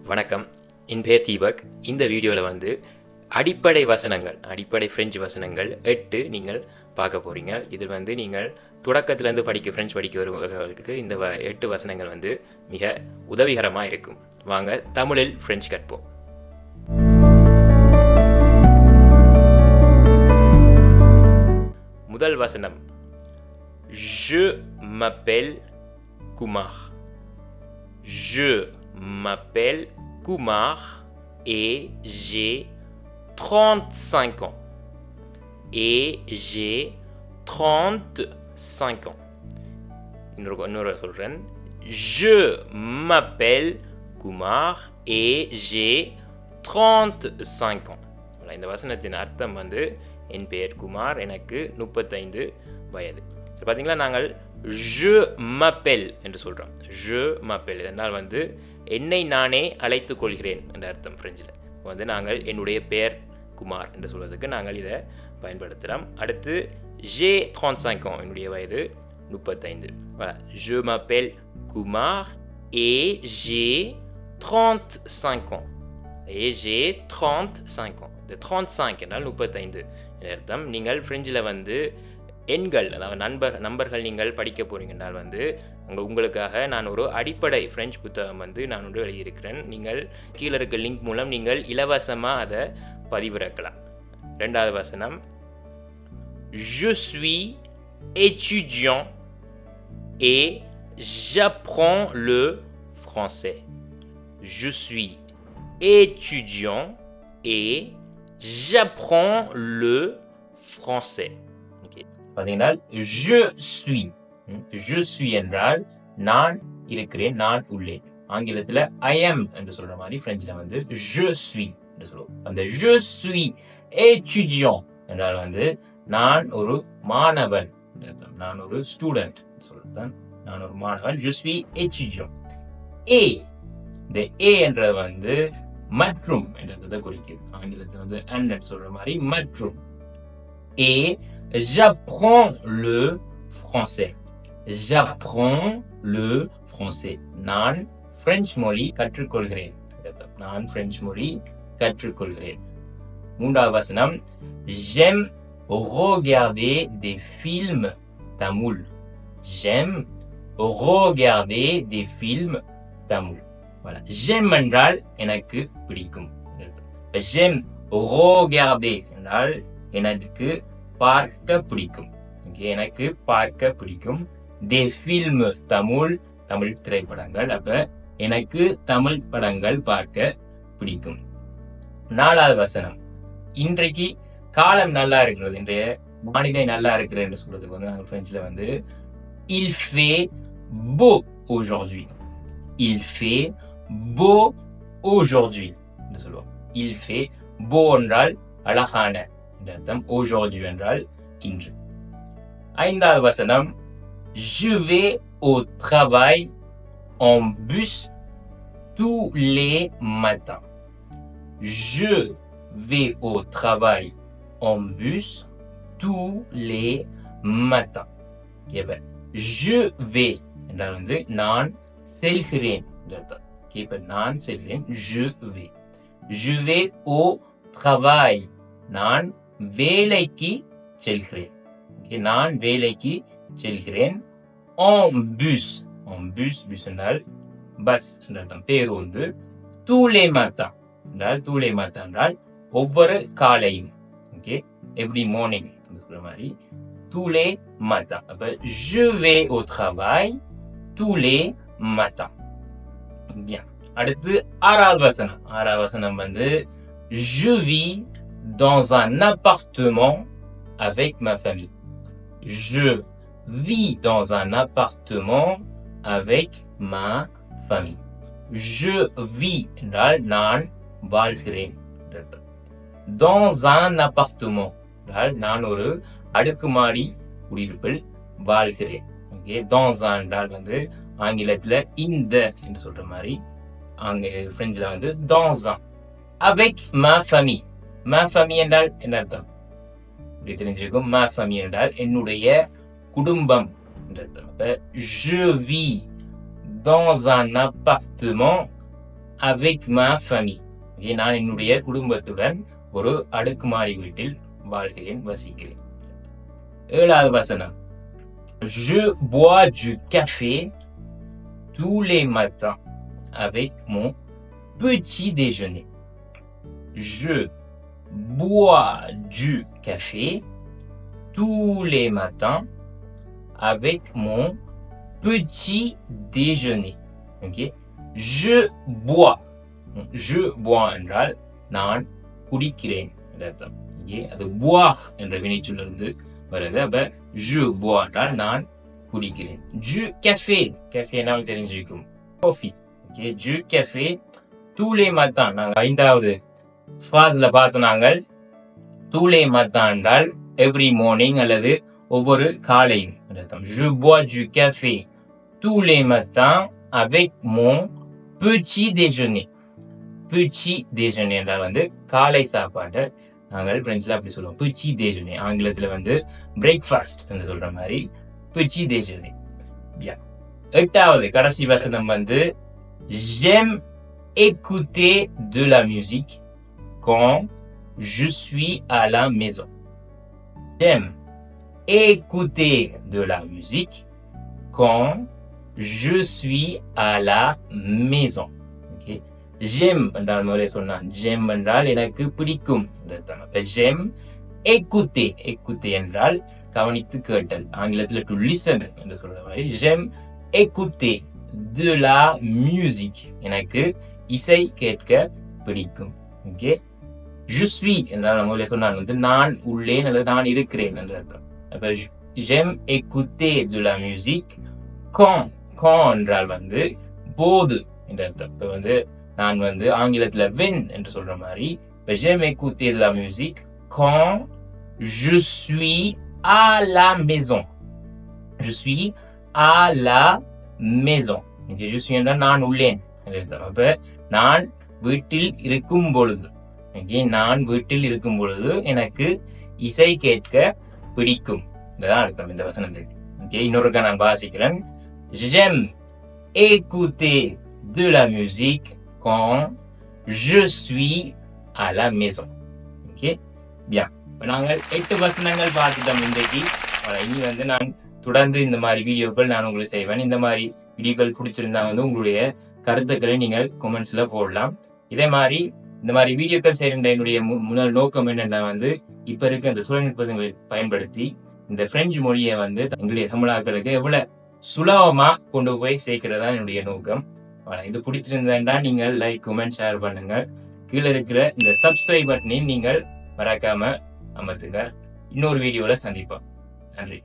வணக்கம், என் பேர் தீபக். இந்த வீடியோவில் வந்து அடிப்படை ஃப்ரெஞ்சு வசனங்கள் 8 நீங்கள் பார்க்க போகிறீங்க. இதில் வந்து நீங்கள் தொடக்கத்திலேருந்து ஃப்ரெஞ்சு படிக்க வருபவர்களுக்கு இந்த 8 வசனங்கள் வந்து மிக உதவிகரமாக இருக்கும். வாங்க தமிழில் ஃப்ரெஞ்சு கற்போம். முதல் வசனம், Je m'appelle Kumar. Je m'appelle Kumar et j'ai 35 ans. Et j'ai 35 ans. இன்னொரு சொல்கிறேன். Je m'appelle Kumar et j'ai 35 ans. இந்த வசனத்தின் அர்த்தம் வந்து, என் பெயர் குமார், எனக்கு 35 வயது. பார்த்தீங்களா, நாங்கள் je m'appelle என்று சொல்கிறோம். je m'appelle இதனால் வந்து என்னை நானே அழைத்துக் கொள்கிறேன் என்ற அர்த்தம். ஃப்ரெஞ்சில் வந்து நாங்கள் என்னுடைய பெயர் குமார் என்று சொல்வதற்கு நாங்கள் இதை பயன்படுத்துகிறோம். அடுத்து j'ai 35 ans, என்னுடைய வயது 35. Voilà, je m'appelle Kumar et j'ai 35 ans. Et j'ai 35 ans. இந்த 35 என்றால் 35 என்ற அர்த்தம். நீங்கள் ஃப்ரெஞ்சில் வந்து எண்கள், அதாவது நம்பர்கள் நீங்கள் படிக்க போகிறீங்க என்றால் வந்து உங்களுக்காக நான் ஒரு அடிப்படை ஃப்ரெஞ்சு புத்தகம் வந்து நான் ஒன்று எழுதியிருக்கிறேன். நீங்கள் கீழே இருக்க லிங்க் மூலம் நீங்கள் இலவசமாக அதை பதிவிறக்கலாம். ரெண்டாவது வசனம், Je suis étudiant et j'apprends le français. Je suis étudiant et j'apprends le français. பார்த்தீங்கன்னா, je suis என்றால் நான் இருக்கிறேன், நான் உள்ளேன். ஆங்கிலத்தில் I am என்று சொல்ற மாதிரி ஃப்ரெஞ்சில் வந்து je suis என்று சொல்லுவோம். அந்த je suis étudiant என்றால் வந்து நான் ஒரு மாணவன், நான் ஒரு ஸ்டூடெண்ட் சொல்றதுதான், நான் ஒரு மாணவன். je suis étudiant. இந்த என்றது வந்து மற்றும் என்றதை குறிக்குது. ஆங்கிலத்தில் வந்து and சொல்ற மாதிரி மற்றும். Et j'apprends le français. J'apprends le français. நான் பிரெஞ்சு மொழி கற்றுக்கொள்கிறேன். நான் பிரெஞ்சு மொழி கற்றுக்கொள்கிறேன். மூன்றாவது வசனம், j'aime regarder des films tamoul. J'aime regarder des films tamoul. Voilà. J'aime என்றால் எனக்கு பிடிக்கும். J'aime regarder என்றால் எனக்கு பார்க்க பிடிக்கும். எனக்கு பார்க்க பிடிக்கும். des films தமிழ் திரைப்படங்கள். அப்ப எனக்கு தமிழ் படங்கள் பார்க்க பிடிக்கும். நாலாவது வசனம், இன்றைக்கு காலம் நல்லா இருக்கிறது, இன்றைய வானிலை நல்லா இருக்கிறது என்று சொல்றதுக்கு வந்து நாங்கள் பிரெஞ்சில் வந்து il fait beau aujourd'hui. Il fait beau aujourd'hui என்று சொல்லுவோம். il fait beau என்றால் அழகான அர்த்தம். aujourd'hui என்றால் இன்று. ஐந்தாவது வசனம், je vais au travail en bus tous les matins. Je vais au travail en bus tous les matins. je vais என்றால் வந்து நான் செல்கிறேன் அர்த்தம். நான் செல்கிறேன், je vais. je vais au travail, நான் வேலைக்கு செல்கிறேன். நான் வேலைக்கு செல்கிறேன். en bus என்றால் பஸ் என்றால் பேருந்து. tous les matins என்றால் ஒவ்வொரு காலையும். every morning சொல்ற மாதிரி tous les matins. அப்ப je vais au travail tous les matins. bien. அடுத்து ஆறாவது வசனம் வந்து je vis dans un appartement avec ma famille. Je vis dans un appartement avec ma famille. Je vis என்றால் நான் வாழ்கிறேன். dans un appartement என்றால் நான் ஒரு அடுக்குமாடி குடியிருப்பில் வாழ்கிறேன். dans un என்றால் வந்து ஆங்கிலத்தில் இந்த என்று சொல்ற மாதிரி, அங்க பிரெஞ்சில் வந்து dans un. avec ma famille. ma famille என்றால் என்ன அர்த்தம் தெரிஞ்சிருக்கும். ma famille என்றால் என்னுடைய குடும்பம் என்று அர்த்தம். je vis dans un appartement avec ma famille. Okay, நான் என்னுடைய குடும்பத்துடன் ஒரு அடுக்குமாடி வீட்டில் வாழ்கிறேன், வசிக்கிறேன். 7வது வசனம். Je bois du café tous les matins avec mon petit déjeuner. Je bois du café tous les matins avec mon petit déjeuner. Okay? Je bois. Je bois என்றால் நான் குடிக்கிறேன் என்ற அர்த்தம். Okay? அது boire என்ற வினைச்சொல்லிருந்து வருது. அப்ப je bois என்றால் நான் குடிக்கிறேன். Du café. café என்றால் தெரிஞ்சிருக்கும். Coffee. Okay? Du café tous les matins. நாங்கள் 5வது ஃபாஸ்ல பார்த்து நாங்கள் tous les matins என்றால் every morning அல்லது ஒவ்வொரு காலையும் அர்த்தம். Je bois du café tous les matins avec mon petit déjeuner. petit déjeuner என்றால் வந்து காலை சாப்பாட்டை நாங்கள் பிரெஞ்சில் அப்படி சொல்லுவோம். petit déjeuner ஆங்கிலத்தில் வந்து பிரேக்ஃபாஸ்ட் என்று சொல்ற மாதிரி petit déjeuner. Bien. 8வது கடைசி வசனம் வந்து j'aime écouter de la musique quand je suis à la maison. J'aime écouter de la musique quand je suis à la maison. Okay? J'aime என்றால் முதலே சொன்னான். j'aime என்றால் எனக்கு பிடிக்கும். j'aime écouter. écouter என்றால் கவனித்து கேட்டல். ஆங்கிலத்தில் to listen என்று சொல்ற மாதிரி j'aime écouter de la musique. எனக்கு இசை கேட்க பிடிக்கும். Okay? je suis என்றால் முதலே சொன்னான் வந்து நான் உள்ளேன் அல்லது நான் இருக்கிறேன் என்ற அர்த்தம். அப்ப j'aime écouter de la musique quand என்றால் வந்து போது என்ற அர்த்தம். இப்ப வந்து நான் வந்து ஆங்கிலத்துல when என்று சொல்ற மாதிரி j'aime écouter de la musique quand je suis à la maison. je suis à la maison. Okay, je suis என்றால் நான் உள்ளேன் என்ற அர்த்தம். அப்ப நான் வீட்டில் இருக்கும் பொழுது, okay, நான் வீட்டில் இருக்கும் பொழுது எனக்கு இசை கேட்க பிடிக்கும். இதுதான் அர்த்தம் இந்த வசனத்துக்கு. Okay, இன்னொருக்கா நான் வாசிக்கிறேன். J'aime écouter de la musique quand je suis à la maison. Okay? Bien. நாங்கள் 8 வசனங்கள் பார்த்துட்டோம் இன்றைக்கு. இனி வந்து நான் தொடர்ந்து இந்த மாதிரி வீடியோக்கள் நான் உங்களுக்கு செய்வேன். இந்த மாதிரி வீடியோக்கள் பிடிச்சிருந்தா வந்து உங்களுடைய கருத்துக்களை நீங்கள் கமெண்ட்ஸ்ல போடலாம். இதே மாதிரி இந்த மாதிரி வீடியோக்கள் செய்கின்ற என்னுடைய முதல் நோக்கம் என்னென்னா வந்து இப்ப இருக்க இந்த தொழில்நுட்பங்களை பயன்படுத்தி இந்த பிரெஞ்சு மொழியை வந்து எங்களுடைய தமிழாக்களுக்கு எவ்வளவு சுலபமா கொண்டு போய் சேர்க்கிறதா என்னுடைய நோக்கம். இது பிடிச்சிருந்தா நீங்கள் லைக், கமெண்ட், ஷேர் பண்ணுங்க. கீழே இருக்கிற இந்த சப்ஸ்கிரைப் பட்டனையும் நீங்கள் மறக்காம அமர்த்துங்க. இன்னொரு வீடியோல சந்திப்போம். நன்றி.